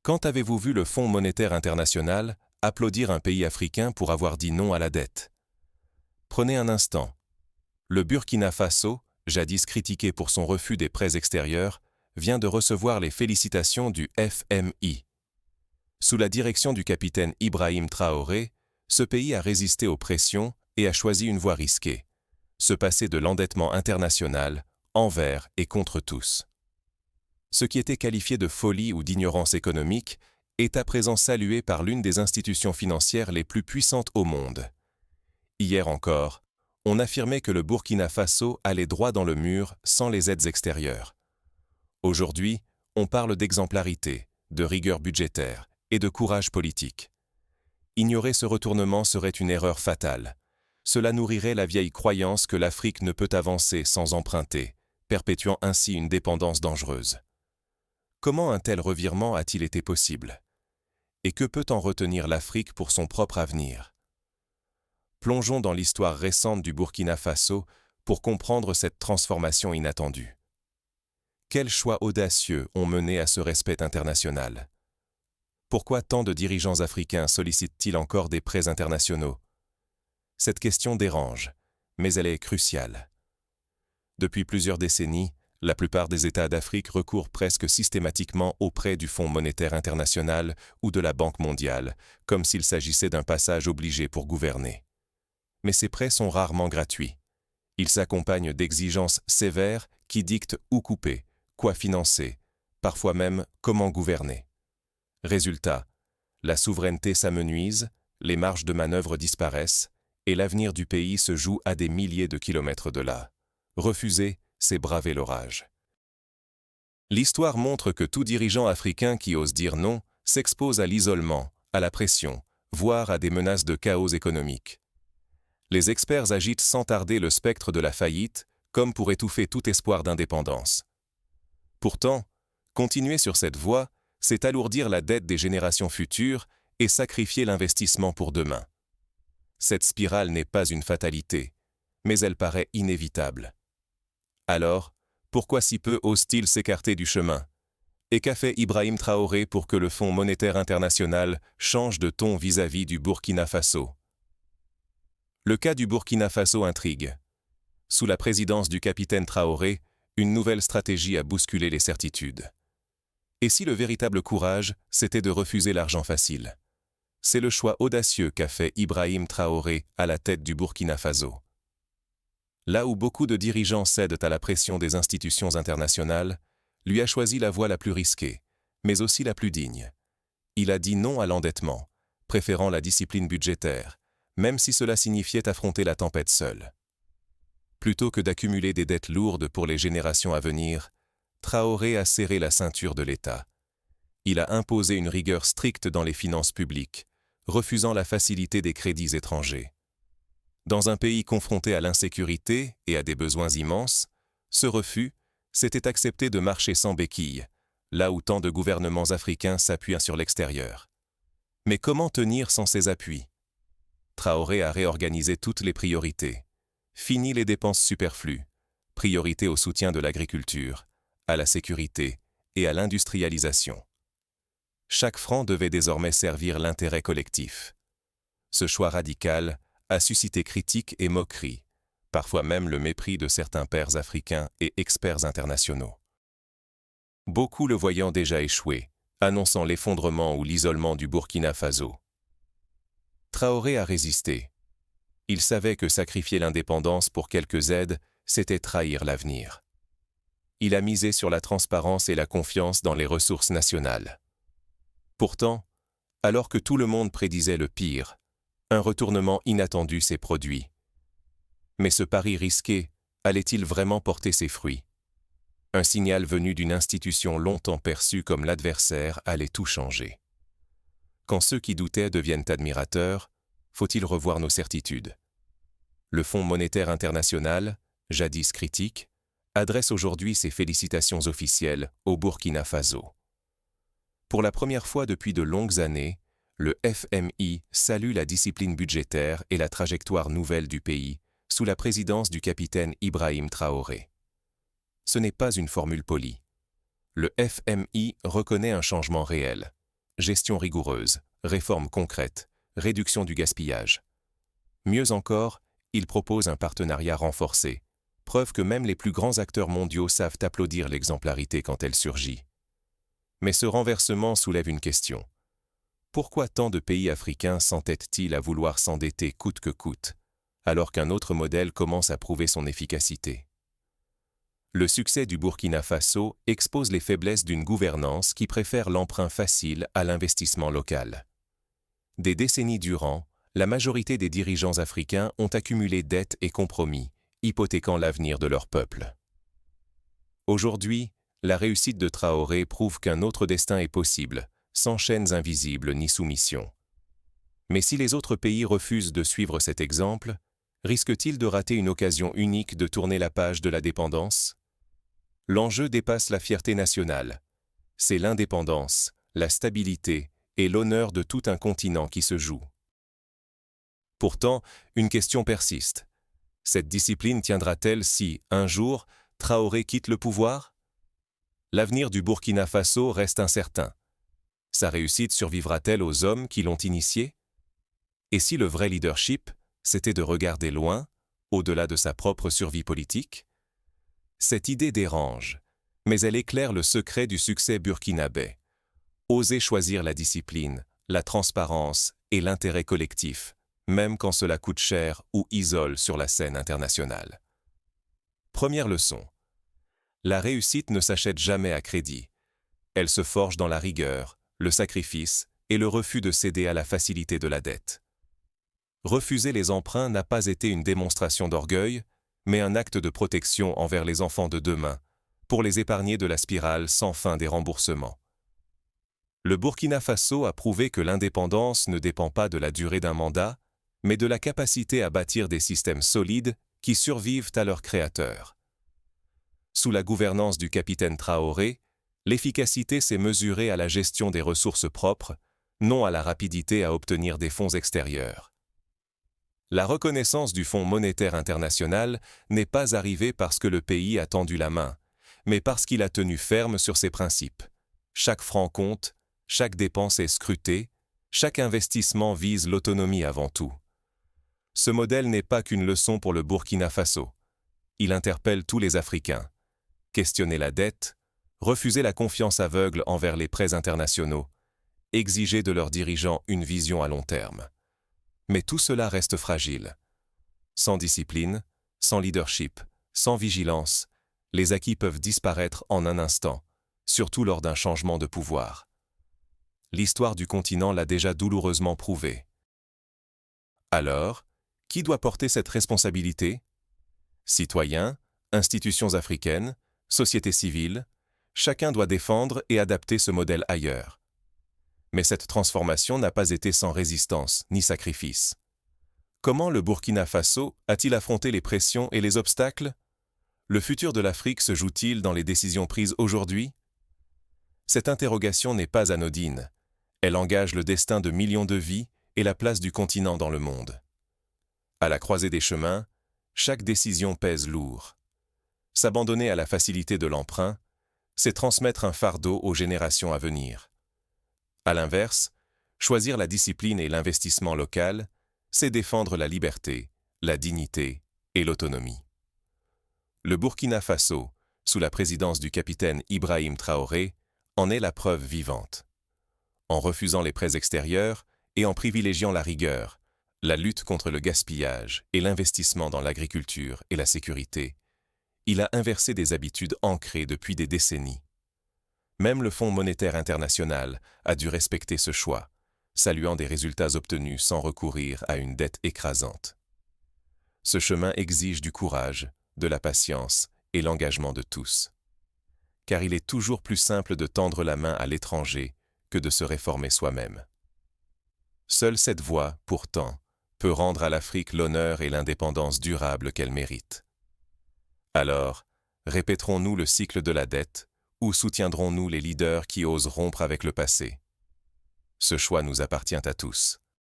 Quand avez-vous vu le Fonds monétaire international applaudir un pays africain pour avoir dit non à la dette? Prenez un instant. Le Burkina Faso, jadis critiqué pour son refus des prêts extérieurs, vient de recevoir les félicitations du FMI. Sous la direction du capitaine Ibrahim Traoré, ce pays a résisté aux pressions et a choisi une voie risquée: se passer de l'endettement international, envers et contre tous. Ce qui était qualifié de folie ou d'ignorance économique est à présent salué par l'une des institutions financières les plus puissantes au monde. Hier encore, on affirmait que le Burkina Faso allait droit dans le mur sans les aides extérieures. Aujourd'hui, on parle d'exemplarité, de rigueur budgétaire et de courage politique. Ignorer ce retournement serait une erreur fatale. Cela nourrirait la vieille croyance que l'Afrique ne peut avancer sans emprunter, perpétuant ainsi une dépendance dangereuse. Comment un tel revirement a-t-il été possible? Et que peut en retenir l'Afrique pour son propre avenir? Plongeons dans l'histoire récente du Burkina Faso pour comprendre cette transformation inattendue. Quels choix audacieux ont mené à ce respect international? Pourquoi tant de dirigeants africains sollicitent-ils encore des prêts internationaux? Cette question dérange, mais elle est cruciale. Depuis plusieurs décennies, la plupart des États d'Afrique recourent presque systématiquement aux prêts du Fonds monétaire international ou de la Banque mondiale, comme s'il s'agissait d'un passage obligé pour gouverner. Mais ces prêts sont rarement gratuits. Ils s'accompagnent d'exigences sévères qui dictent où couper, quoi financer, parfois même comment gouverner. Résultat, la souveraineté s'amenuise, les marges de manœuvre disparaissent, et l'avenir du pays se joue à des milliers de kilomètres de là. Refuser, c'est braver l'orage. L'histoire montre que tout dirigeant africain qui ose dire non s'expose à l'isolement, à la pression, voire à des menaces de chaos économique. Les experts agitent sans tarder le spectre de la faillite, comme pour étouffer tout espoir d'indépendance. Pourtant, continuer sur cette voie, c'est alourdir la dette des générations futures et sacrifier l'investissement pour demain. Cette spirale n'est pas une fatalité, mais elle paraît inévitable. Alors, pourquoi si peu osent-ils s'écarter du chemin? Et qu'a fait Ibrahim Traoré pour que le Fonds monétaire international change de ton vis-à-vis du Burkina Faso? Le cas du Burkina Faso intrigue. Sous la présidence du capitaine Traoré, une nouvelle stratégie a bousculé les certitudes. Et si le véritable courage, c'était de refuser l'argent facile? C'est le choix audacieux qu'a fait Ibrahim Traoré à la tête du Burkina Faso. Là où beaucoup de dirigeants cèdent à la pression des institutions internationales, lui a choisi la voie la plus risquée, mais aussi la plus digne. Il a dit non à l'endettement, préférant la discipline budgétaire, même si cela signifiait affronter la tempête seul. Plutôt que d'accumuler des dettes lourdes pour les générations à venir, Traoré a serré la ceinture de l'État. Il a imposé une rigueur stricte dans les finances publiques, refusant la facilité des crédits étrangers. Dans un pays confronté à l'insécurité et à des besoins immenses, ce refus, c'était accepter de marcher sans béquilles, là où tant de gouvernements africains s'appuient sur l'extérieur. Mais comment tenir sans ces appuis? Traoré a réorganisé toutes les priorités. Fini les dépenses superflues. Priorité au soutien de l'agriculture, à la sécurité et à l'industrialisation. Chaque franc devait désormais servir l'intérêt collectif. Ce choix radical a suscité critiques et moqueries, parfois même le mépris de certains pairs africains et experts internationaux. Beaucoup le voyant déjà échouer, annonçant l'effondrement ou l'isolement du Burkina Faso. Traoré a résisté. Il savait que sacrifier l'indépendance pour quelques aides, c'était trahir l'avenir. Il a misé sur la transparence et la confiance dans les ressources nationales. Pourtant, alors que tout le monde prédisait le pire, un retournement inattendu s'est produit. Mais ce pari risqué allait-il vraiment porter ses fruits? Un signal venu d'une institution longtemps perçue comme l'adversaire allait tout changer. Quand ceux qui doutaient deviennent admirateurs, faut-il revoir nos certitudes? Le Fonds monétaire international, jadis critique, adresse aujourd'hui ses félicitations officielles au Burkina Faso. Pour la première fois depuis de longues années, le FMI salue la discipline budgétaire et la trajectoire nouvelle du pays sous la présidence du capitaine Ibrahim Traoré. Ce n'est pas une formule polie. Le FMI reconnaît un changement réel, gestion rigoureuse, réformes concrètes, réduction du gaspillage. Mieux encore, il propose un partenariat renforcé, preuve que même les plus grands acteurs mondiaux savent applaudir l'exemplarité quand elle surgit. Mais ce renversement soulève une question. Pourquoi tant de pays africains s'entêtent-ils à vouloir s'endetter coûte que coûte, alors qu'un autre modèle commence à prouver son efficacité? Le succès du Burkina Faso expose les faiblesses d'une gouvernance qui préfère l'emprunt facile à l'investissement local. Des décennies durant, la majorité des dirigeants africains ont accumulé dettes et compromis, hypothéquant l'avenir de leur peuple. Aujourd'hui, la réussite de Traoré prouve qu'un autre destin est possible, sans chaînes invisibles ni soumission. Mais si les autres pays refusent de suivre cet exemple, risquent-ils de rater une occasion unique de tourner la page de la dépendance? L'enjeu dépasse la fierté nationale. C'est l'indépendance, la stabilité et l'honneur de tout un continent qui se jouent. Pourtant, une question persiste. Cette discipline tiendra-t-elle si, un jour, Traoré quitte le pouvoir? L'avenir du Burkina Faso reste incertain. Sa réussite survivra-t-elle aux hommes qui l'ont initié? Et si le vrai leadership, c'était de regarder loin, au-delà de sa propre survie politique? Cette idée dérange, mais elle éclaire le secret du succès burkinabé. Oser choisir la discipline, la transparence et l'intérêt collectif, même quand cela coûte cher ou isole sur la scène internationale. Première leçon. La réussite ne s'achète jamais à crédit. Elle se forge dans la rigueur, le sacrifice et le refus de céder à la facilité de la dette. Refuser les emprunts n'a pas été une démonstration d'orgueil, mais un acte de protection envers les enfants de demain, pour les épargner de la spirale sans fin des remboursements. Le Burkina Faso a prouvé que l'indépendance ne dépend pas de la durée d'un mandat, mais de la capacité à bâtir des systèmes solides qui survivent à leurs créateurs. Sous la gouvernance du capitaine Traoré, l'efficacité s'est mesurée à la gestion des ressources propres, non à la rapidité à obtenir des fonds extérieurs. La reconnaissance du Fonds monétaire international n'est pas arrivée parce que le pays a tendu la main, mais parce qu'il a tenu ferme sur ses principes. Chaque franc compte, chaque dépense est scrutée, chaque investissement vise l'autonomie avant tout. Ce modèle n'est pas qu'une leçon pour le Burkina Faso. Il interpelle tous les Africains. Questionner la dette, refuser la confiance aveugle envers les prêts internationaux, exiger de leurs dirigeants une vision à long terme. Mais tout cela reste fragile. Sans discipline, sans leadership, sans vigilance, les acquis peuvent disparaître en un instant, surtout lors d'un changement de pouvoir. L'histoire du continent l'a déjà douloureusement prouvé. Alors, qui doit porter cette responsabilité? Citoyens, institutions africaines, société civile, chacun doit défendre et adapter ce modèle ailleurs. Mais cette transformation n'a pas été sans résistance ni sacrifice. Comment le Burkina Faso a-t-il affronté les pressions et les obstacles? Le futur de l'Afrique se joue-t-il dans les décisions prises aujourd'hui? Cette interrogation n'est pas anodine. Elle engage le destin de millions de vies et la place du continent dans le monde. À la croisée des chemins, chaque décision pèse lourd. S'abandonner à la facilité de l'emprunt, c'est transmettre un fardeau aux générations à venir. À l'inverse, choisir la discipline et l'investissement local, c'est défendre la liberté, la dignité et l'autonomie. Le Burkina Faso, sous la présidence du capitaine Ibrahim Traoré, en est la preuve vivante. En refusant les prêts extérieurs et en privilégiant la rigueur, la lutte contre le gaspillage et l'investissement dans l'agriculture et la sécurité, il a inversé des habitudes ancrées depuis des décennies. Même le Fonds monétaire international a dû respecter ce choix, saluant des résultats obtenus sans recourir à une dette écrasante. Ce chemin exige du courage, de la patience et l'engagement de tous. Car il est toujours plus simple de tendre la main à l'étranger que de se réformer soi-même. Seule cette voie, pourtant, peut rendre à l'Afrique l'honneur et l'indépendance durable qu'elle mérite. Alors, répéterons-nous le cycle de la dette, ou soutiendrons-nous les leaders qui osent rompre avec le passé? Ce choix nous appartient à tous.